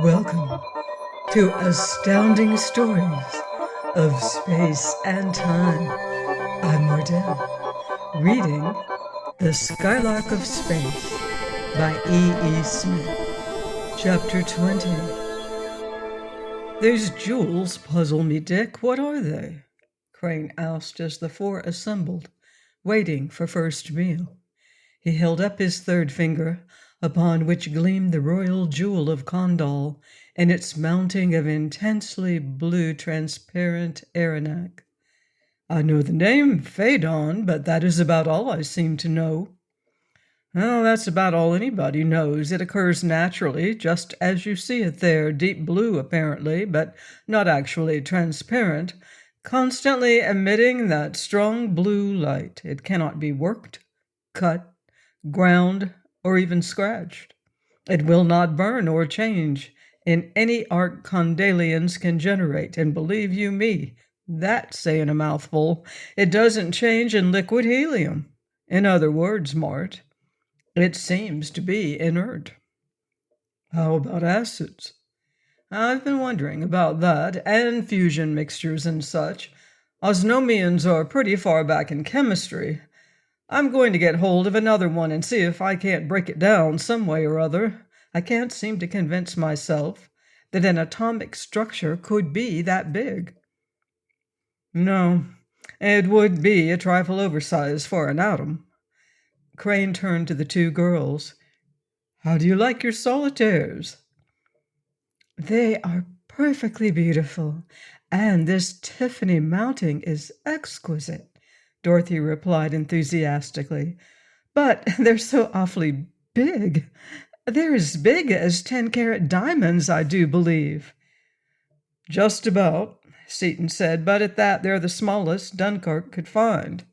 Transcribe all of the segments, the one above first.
Welcome to Astounding Stories of Space and Time. I'm Mordell, reading The Skylark of Space by E. E. Smith. Chapter 20. These jewels puzzle me, Dick. What are they? Crane asked as the four assembled, waiting for first meal. He held up his third finger, upon which gleamed the royal jewel of Kondal and its mounting of intensely blue transparent arenac. I know the name, Phaedon, but that is about all I seem to know. Well, that's about all anybody knows. It occurs naturally, just as you see it there, deep blue apparently, but not actually transparent, constantly emitting that strong blue light. It cannot be worked, cut, ground, or even scratched. It will not burn or change in any art Kondalians can generate, and believe you me, that's saying a mouthful. It doesn't change in liquid helium. In other words, Mart, it seems to be inert. How about acids? I've been wondering about that, and fusion mixtures and such. Osnomians are pretty far back in chemistry. I'm going to get hold of another one and see if I can't break it down some way or other. I can't seem to convince myself that an atomic structure could be that big. No, it would be a trifle oversized for an atom. Crane turned to the two girls. How do you like your solitaires? They are perfectly beautiful, and this Tiffany mounting is exquisite, Dorothy replied enthusiastically. But they're so awfully big. They're as big as 10-carat diamonds, I do believe. Just about, Seton said, but at that they're the smallest Dunkirk could find.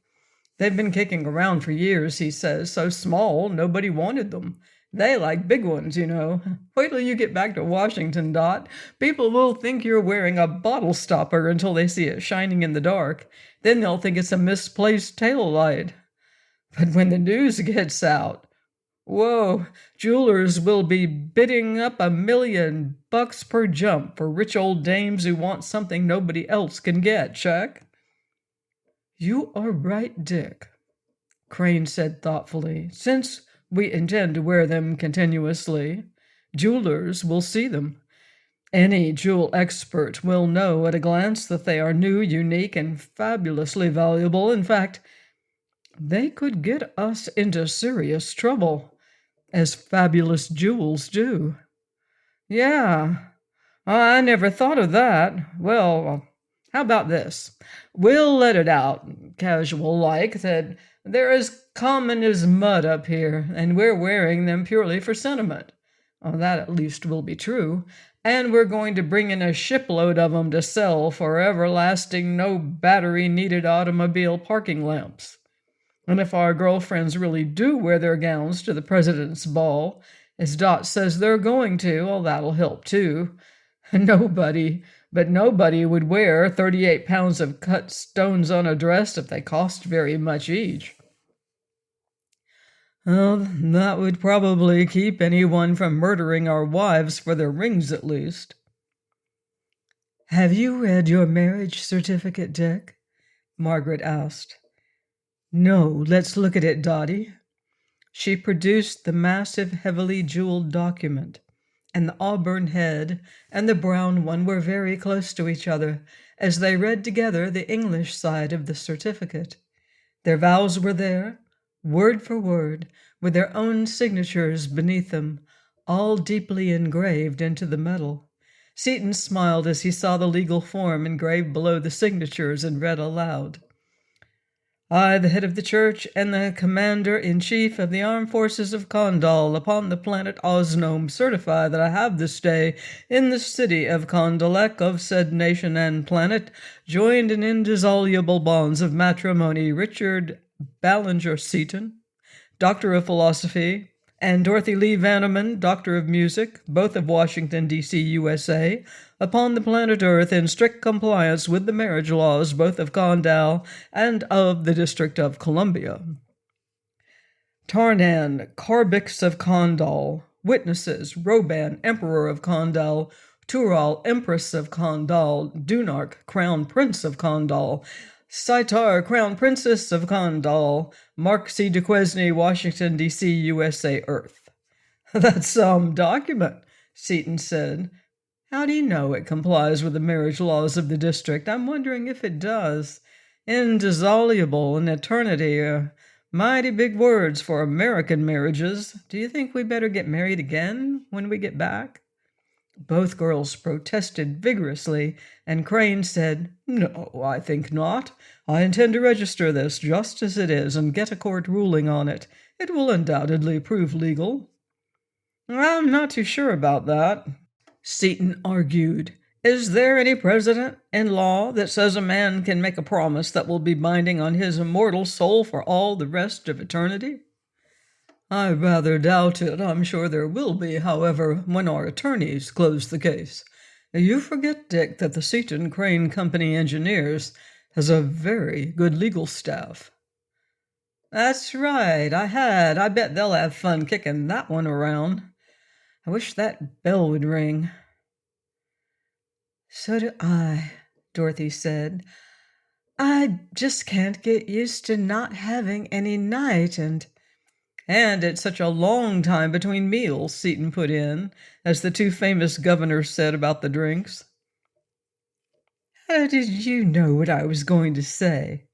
They've been kicking around for years, he says, so small nobody wanted them. They like big ones, you know. Wait till you get back to Washington, Dot. People will think you're wearing a bottle stopper until they see it shining in the dark. Then they'll think it's a misplaced tail light. But when the news gets out, whoa, jewelers will be bidding up $1 million per jump for rich old dames who want something nobody else can get, check? You are right, Dick, Crane said thoughtfully. Since we intend to wear them continuously, jewelers will see them. Any jewel expert will know at a glance that they are new, unique, and fabulously valuable. In fact, they could get us into serious trouble, as fabulous jewels do. Yeah, I never thought of that. Well, how about this? We'll let it out, casual-like, that they're as common as mud up here, and we're wearing them purely for sentiment. That at least will be true. And we're going to bring in a shipload of 'em to sell for everlasting no-battery-needed automobile parking lamps. And if our girlfriends really do wear their gowns to the president's ball, as Dot says they're going to, well, that'll help too. Nobody would wear 38 pounds of cut stones on a dress if they cost very much each. Well, that would probably keep anyone from murdering our wives for their rings, at least. Have you read your marriage certificate, Dick? Margaret asked. No, let's look at it, Dottie. She produced the massive, heavily jeweled document, and the auburn head and the brown one were very close to each other as they read together the English side of the certificate. Their vows were there, word for word, with their own signatures beneath them, all deeply engraved into the metal. Seton smiled as he saw the legal form engraved below the signatures and read aloud. I, the head of the church and the commander-in-chief of the armed forces of Kondal upon the planet Osnome, certify that I have this day in the city of Kondalek of said nation and planet joined in indissoluble bonds of matrimony Richard Ballinger Seton, Doctor of Philosophy, and Dorothy Lee Vanneman, Doctor of Music, both of Washington, D.C., USA, upon the planet Earth in strict compliance with the marriage laws both of Kondal and of the District of Columbia. Tarnan Carbix of Kondal, Witnesses: Roban, Emperor of Kondal; Tural, Empress of Kondal; Dunark, Crown Prince of Kondal; Sitar, Crown Princess of Kondal; Mark C. Duquesne, Washington, D.C., USA, Earth. That's some document, Seaton said. How do you know it complies with the marriage laws of the district? I'm wondering if it does. Indissoluble and eternity are mighty big words for American marriages. Do you think we better get married again when we get back? Both girls protested vigorously, and Crane said, "No, I think not. I intend to register this just as it is and get a court ruling on it. It will undoubtedly prove legal." "I'm not too sure about that," Seaton argued. "Is there any precedent in law that says a man can make a promise that will be binding on his immortal soul for all the rest of eternity?" "I rather doubt it. I'm sure there will be, however, when our attorneys close the case. You forget, Dick, that the Seaton Crane Company Engineers has a very good legal staff." "That's right, I bet they'll have fun kicking that one around. I wish that bell would ring." "So do I," Dorothy said. "I just can't get used to not having any night, and it's such a long time between meals," Seaton put in, as the two famous governors said about the drinks. "How did you know what I was going to say?"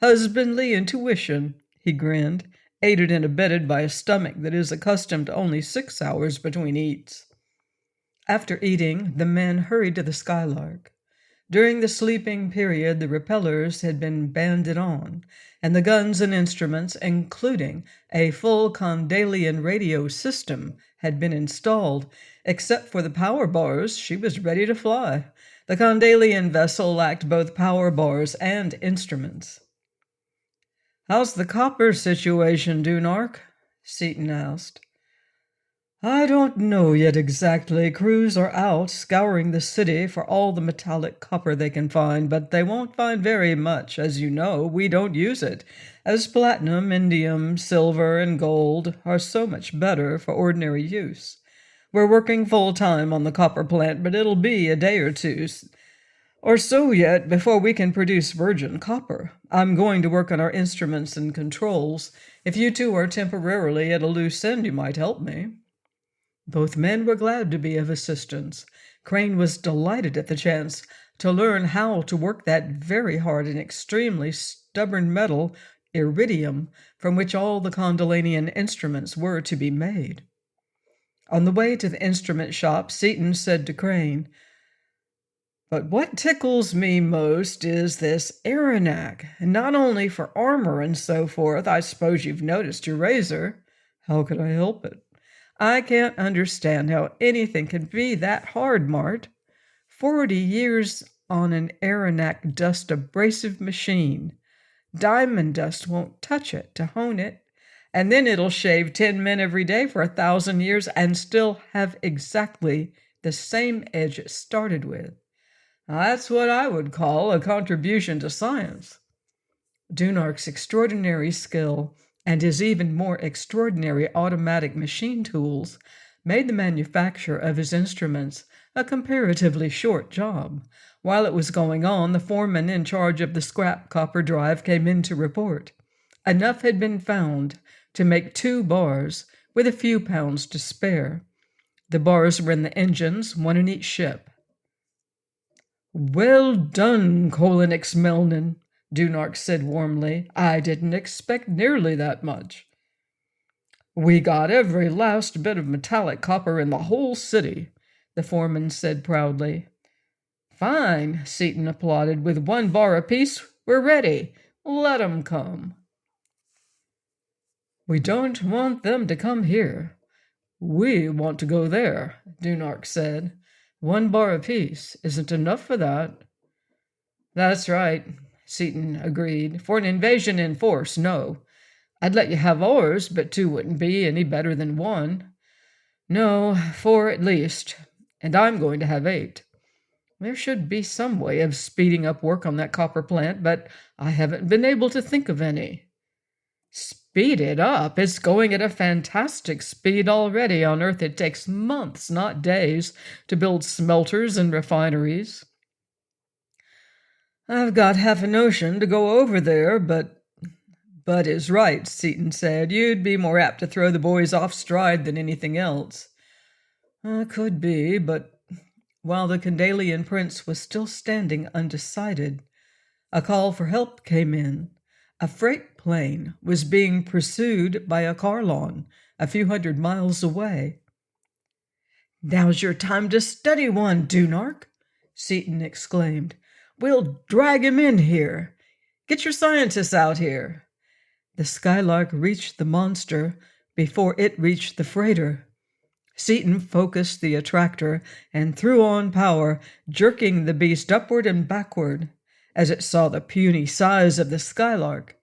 "Husbandly intuition," he grinned, aided and abetted by a stomach that is accustomed to only 6 hours between eats. After eating, the men hurried to the Skylark. During the sleeping period, the repellers had been banded on, and the guns and instruments, including a full Kondalian radio system, had been installed. Except for the power bars, she was ready to fly. The Kondalian vessel lacked both power bars and instruments. "How's the copper situation, Dunark?" Seaton asked. "I don't know yet exactly. Crews are out scouring the city for all the metallic copper they can find, but they won't find very much. As you know, we don't use it, as platinum, indium, silver, and gold are so much better for ordinary use. We're working full-time on the copper plant, but it'll be a day or two or so yet before we can produce virgin copper. I'm going to work on our instruments and controls. If you two are temporarily at a loose end, you might help me." Both men were glad to be of assistance. Crane was delighted at the chance to learn how to work that very hard and extremely stubborn metal, iridium, from which all the Kondalanian instruments were to be made. On the way to the instrument shop, Seaton said to Crane, "But what tickles me most is this Aronac, not only for armor and so forth. I suppose you've noticed your razor." "How could I help it?" "I can't understand how anything can be that hard, Mart. 40 years on an Aronac dust abrasive machine. Diamond dust won't touch it to hone it, and then it'll shave 10 men every day for 1,000 years and still have exactly the same edge it started with. That's what I would call a contribution to science." Dunark's extraordinary skill and his even more extraordinary automatic machine tools made the manufacture of his instruments a comparatively short job. While it was going on, the foreman in charge of the scrap copper drive came in to report. Enough had been found to make 2 bars, with a few pounds to spare. The bars were in the engines, one in each ship. "Well done, Kolinix Melnin," Dunark said warmly. "I didn't expect nearly that much." "We got every last bit of metallic copper in the whole city," the foreman said proudly. "Fine," Seaton applauded. "With 1 bar apiece, we're ready. Let 'em come." "We don't want them to come here. We want to go there," Dunark said. 1 bar apiece isn't enough for that." "That's right," Seaton agreed. "For an invasion in force, no. I'd let you have ours, but 2 wouldn't be any better than 1. No, 4 at least, and I'm going to have 8. There should be some way of speeding up work on that copper plant, but I haven't been able to think of any." Speed it up. It's going at a fantastic speed already. On Earth, it takes months, not days, to build smelters and refineries. I've got half a notion to go over there, but Bud is right, Seaton said. You'd be more apt to throw the boys off stride than anything else. Could be, but while the Kondalian prince was still standing undecided, a call for help came in. A freight plane was being pursued by a Karlon a few hundred miles away. Now's your time to study one, Dunark, Seaton exclaimed. We'll drag him in here. Get your scientists out here. The Skylark reached the monster before it reached the freighter. Seaton focused the attractor and threw on power, jerking the beast upward and backward. As it saw the puny size of the Skylark,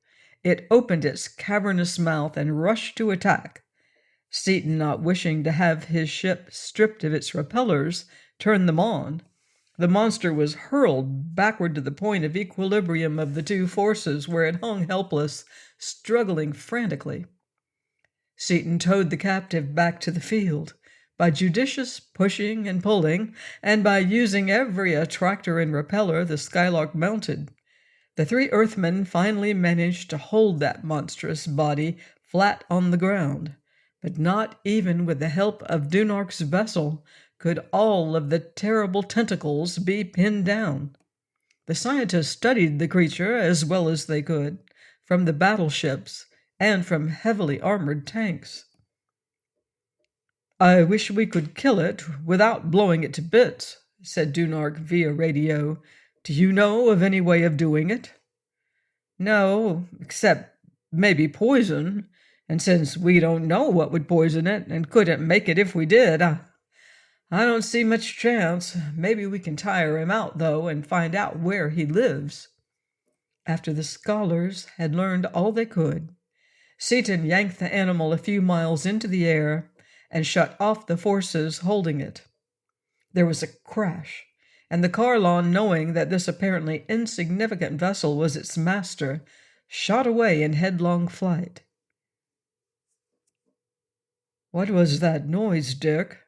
it opened its cavernous mouth and rushed to attack. Seaton, not wishing to have his ship stripped of its repellers, turned them on. The monster was hurled backward to the point of equilibrium of the two forces, where it hung helpless, struggling frantically. Seaton towed the captive back to the field. By judicious pushing and pulling, and by using every attractor and repeller the Skylark mounted, the three Earthmen finally managed to hold that monstrous body flat on the ground. But not even with the help of Dunark's vessel could all of the terrible tentacles be pinned down. The scientists studied the creature as well as they could, from the battleships and from heavily armored tanks. I wish we could kill it without blowing it to bits, said Dunark via radio. Do you know of any way of doing it? No, except maybe poison. And since we don't know what would poison it and couldn't make it if we did, I don't see much chance. Maybe we can tire him out, though, and find out where he lives. After the scholars had learned all they could, Seaton yanked the animal a few miles into the air and shut off the forces holding it. There was a crash, and the Karlon, knowing that this apparently insignificant vessel was its master, shot away in headlong flight. What was that noise, Dick?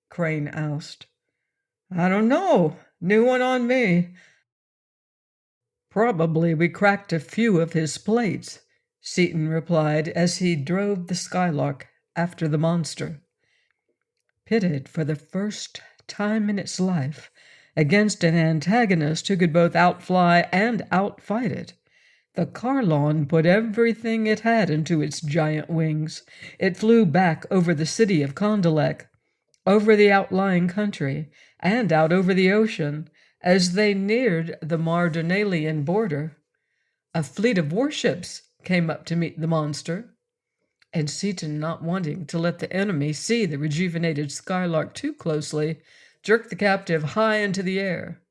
Crane asked. I don't know. New one on me. Probably we cracked a few of his plates, Seaton replied as he drove the Skylark after the monster. Pitted for the first time in its life against an antagonist who could both outfly and outfight it, the Karlon put everything it had into its giant wings. It flew back over the city of Kondal, over the outlying country, and out over the ocean. As they neared the Mardonalian border, a fleet of warships came up to meet the monster, and Seaton, not wanting to let the enemy see the rejuvenated Skylark too closely, jerked the captive high into the air.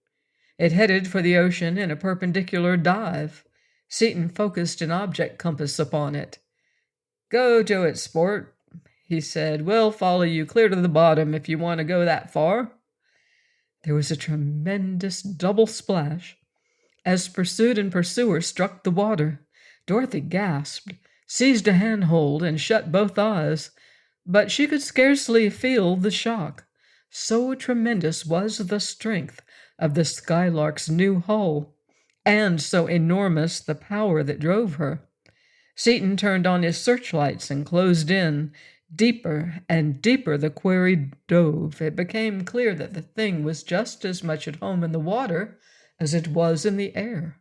It headed for the ocean in a perpendicular dive. Seaton focused an object compass upon it. Go to it, sport, he said. We'll follow you clear to the bottom if you want to go that far. There was a tremendous double splash. As pursued and pursuer struck the water, Dorothy gasped, seized a handhold, and shut both eyes. But she could scarcely feel the shock. So tremendous was the strength of the Skylark's new hull, and so enormous the power that drove her. Seaton turned on his searchlights and closed in. Deeper and deeper the quarry dove. It became clear that the thing was just as much at home in the water as it was in the air.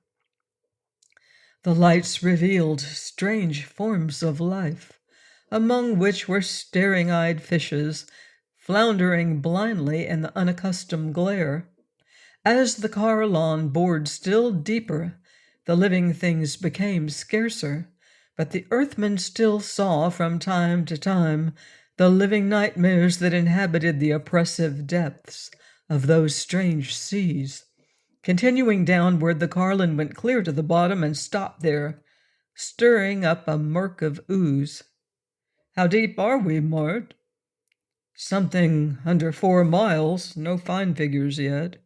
The lights revealed strange forms of life, among which were staring-eyed fishes, floundering blindly in the unaccustomed glare. As the Karlon bored still deeper, the living things became scarcer, but the Earthmen still saw from time to time the living nightmares that inhabited the oppressive depths of those strange seas. Continuing downward, the Karlon went clear to the bottom and stopped there, stirring up a murk of ooze. How deep are we, Mort? Something under 4 miles. No fine figures yet.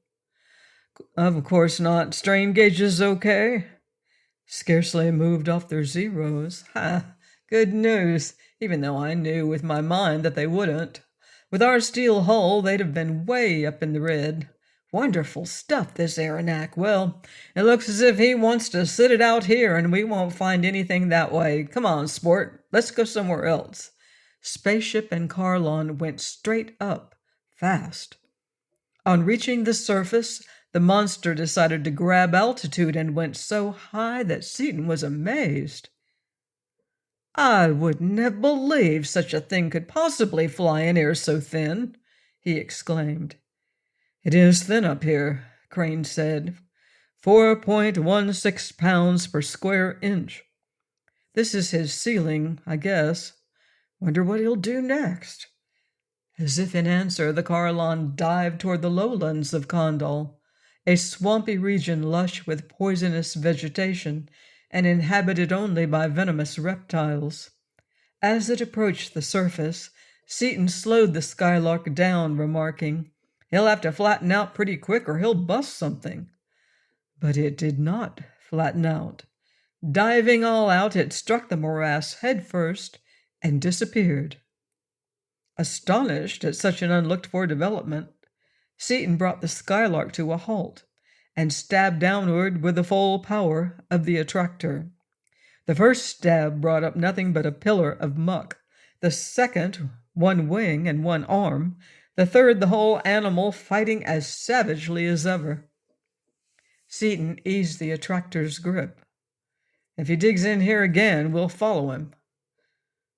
Of course not. Strain gauges okay? Scarcely moved off their zeros. Ha! Good news, even though I knew with my mind that they wouldn't. With our steel hull, they'd have been way up in the red. Wonderful stuff, this Aranac. Well, it looks as if he wants to sit it out here, and we won't find anything that way. Come on, sport. Let's go somewhere else. Spaceship and Carlon went straight up, fast. On reaching the surface, the monster decided to grab altitude and went so high that Seaton was amazed. I wouldn't have believed such a thing could possibly fly in air so thin, he exclaimed. It is thin up here, Crane said. 4.16 pounds per square inch. This is his ceiling, I guess. Wonder what he'll do next. As if in answer, the Carlon dived toward the lowlands of Kondal, a swampy region lush with poisonous vegetation and inhabited only by venomous reptiles. As it approached the surface, Seaton slowed the Skylark down, remarking, "He'll have to flatten out pretty quick or he'll bust something." But it did not flatten out. Diving all out, it struck the morass head first and disappeared. Astonished at such an unlooked-for development, Seaton brought the Skylark to a halt and stabbed downward with the full power of the attractor. The first stab brought up nothing but a pillar of muck. The second, one wing and one arm. The third, the whole animal fighting as savagely as ever. Seaton eased the attractor's grip. If he digs in here again, we'll follow him.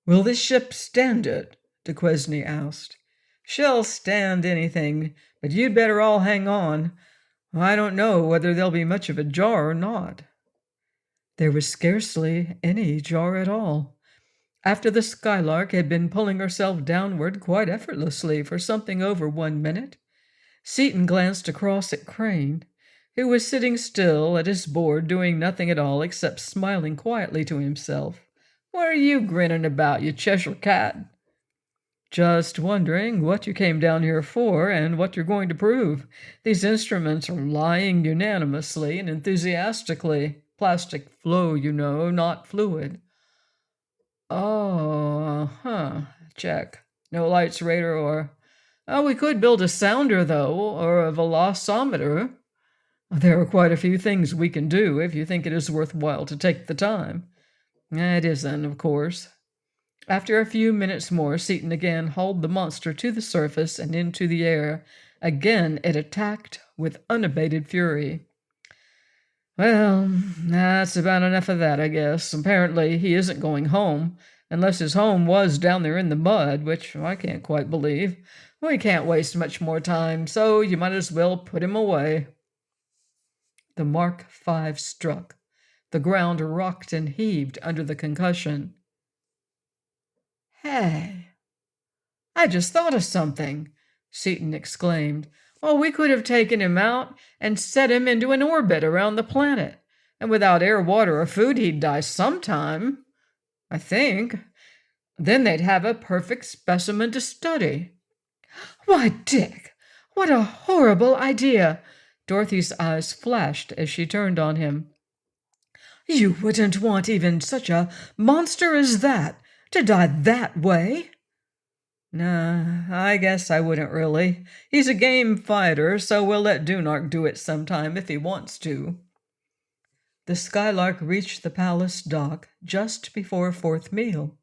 Will this ship stand it? Duquesne asked. She'll stand anything, but you'd better all hang on. I don't know whether there'll be much of a jar or not. There was scarcely any jar at all. After the Skylark had been pulling herself downward quite effortlessly for something over 1 minute, Seaton glanced across at Crane, who was sitting still at his board doing nothing at all except smiling quietly to himself. What are you grinning about, you Cheshire cat? Just wondering what you came down here for and what you're going to prove. These instruments are lying unanimously and enthusiastically. Plastic flow, you know, not fluid. Oh, check. No lights, radar, or... we could build a sounder, though, or a velocimeter. There are quite a few things we can do if you think it is worthwhile to take the time. It isn't, of course. After a few minutes more, Seaton again hauled the monster to the surface and into the air. Again it attacked with unabated fury. Well, that's about enough of that, I guess. Apparently he isn't going home, unless his home was down there in the mud, which I can't quite believe. We can't waste much more time, so you might as well put him away. The Mark V struck. The ground rocked and heaved under the concussion. Hey, I just thought of something, Seaton exclaimed. Well, we could have taken him out and set him into an orbit around the planet, and without air, water, or food, he'd die sometime, I think. Then they'd have a perfect specimen to study. Why, Dick, what a horrible idea! Dorothy's eyes flashed as she turned on him. You wouldn't want even such a monster as that to die that way? Nah, I guess I wouldn't really. He's a game fighter, so we'll let Dunark do it sometime if he wants to. The Skylark reached the palace dock just before fourth meal,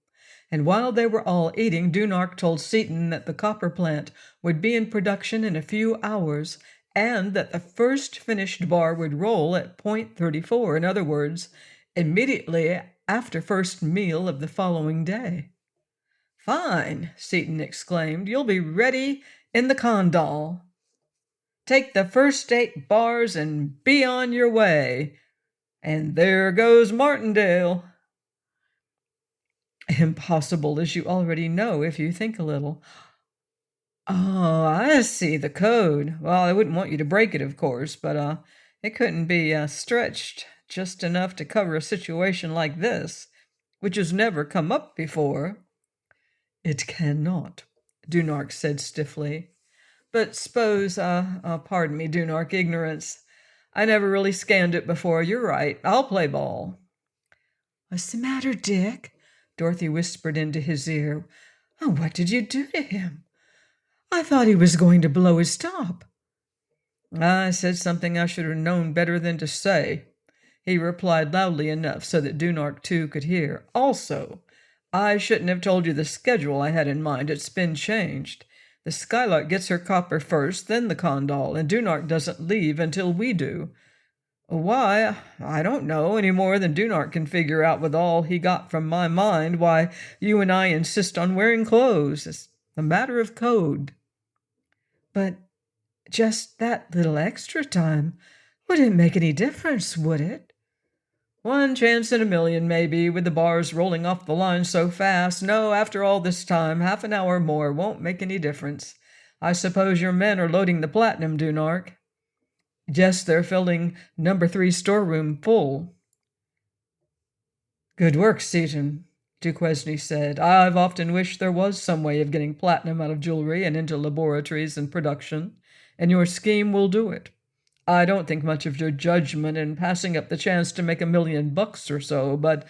and while they were all eating, Dunark told Seaton that the copper plant would be in production in a few hours, and that the first finished bar would roll at .34, in other words, immediately after first meal of the following day. Fine, Seaton exclaimed. You'll be ready in the Kondal. Take the first 8 bars and be on your way. And there goes Martindale. Impossible, as you already know if you think a little. Oh, I see the code. Well, I wouldn't want you to break it, of course, but it couldn't be stretched just enough to cover a situation like this, which has never come up before. It cannot, Dunark said stiffly. But suppose, pardon me, Dunark, ignorance. I never really scanned it before. You're right. I'll play ball. What's the matter, Dick? Dorothy whispered into his ear. Oh, what did you do to him? I thought he was going to blow his top. I said something I should have known better than to say, he replied loudly enough so that Dunark too could hear. Also, I shouldn't have told you the schedule I had in mind. It's been changed. The Skylark gets her copper first, then the Kondal, and Dunark doesn't leave until we do. Why, I don't know, any more than Dunark can figure out with all he got from my mind why you and I insist on wearing clothes. It's a matter of code. But just that little extra time wouldn't make any difference, would it? One chance in a million, maybe, with the bars rolling off the line so fast. No, after all this time, half an hour more won't make any difference. I suppose your men are loading the platinum, Dunark. Yes, they're filling number 3 storeroom full. Good work, Seaton, Duquesne said. I've often wished there was some way of getting platinum out of jewelry and into laboratories and production, and your scheme will do it. I don't think much of your judgment in passing up the chance to make $1 million or so, but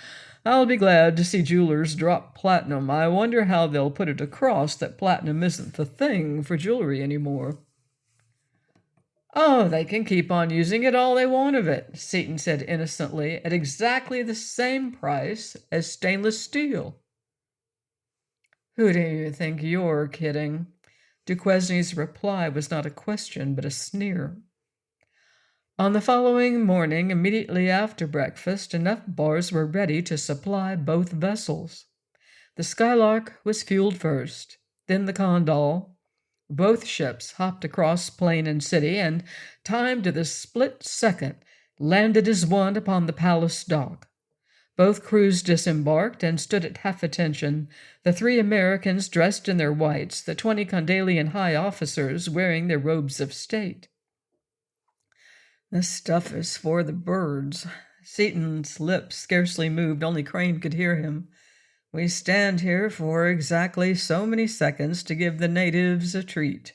I'll be glad to see jewelers drop platinum. I wonder how they'll put it across that platinum isn't the thing for jewelry anymore. Oh, they can keep on using it all they want of it, Seaton said innocently, at exactly the same price as stainless steel. Who do you think you're kidding? Duquesne's reply was not a question, but a sneer. On the following morning, immediately after breakfast, enough bars were ready to supply both vessels. The Skylark was fueled first, then the Kondal. Both ships hopped across plain and city and, timed to the split second, landed as one upon the palace dock. Both crews disembarked and stood at half attention, the 3 Americans dressed in their whites, the 20 Kondalian high officers wearing their robes of state. This stuff is for the birds. Seaton's lips scarcely moved, only Crane could hear him. We stand here for exactly so many seconds to give the natives a treat.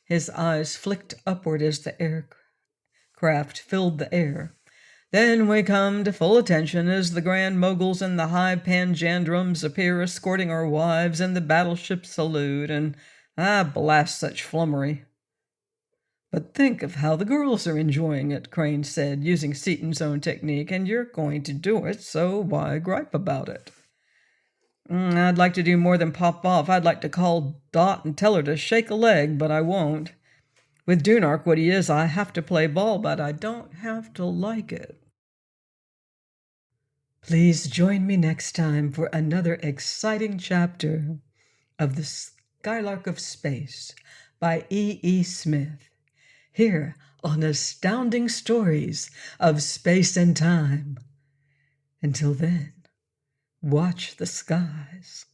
His eyes flicked upward as the aircraft filled the air. Then we come to full attention as the Grand Moguls and the High Panjandrums appear escorting our wives and the battleships salute, and blast such flummery. But think of how the girls are enjoying it, Crane said, using Seaton's own technique, and you're going to do it, so why gripe about it? I'd like to do more than pop off. I'd like to call Dot and tell her to shake a leg, but I won't. With Dunark what he is, I have to play ball, but I don't have to like it. Please join me next time for another exciting chapter of The Skylark of Space by E.E. Smith, here on Astounding Stories of Space and Time. Until then, watch the skies.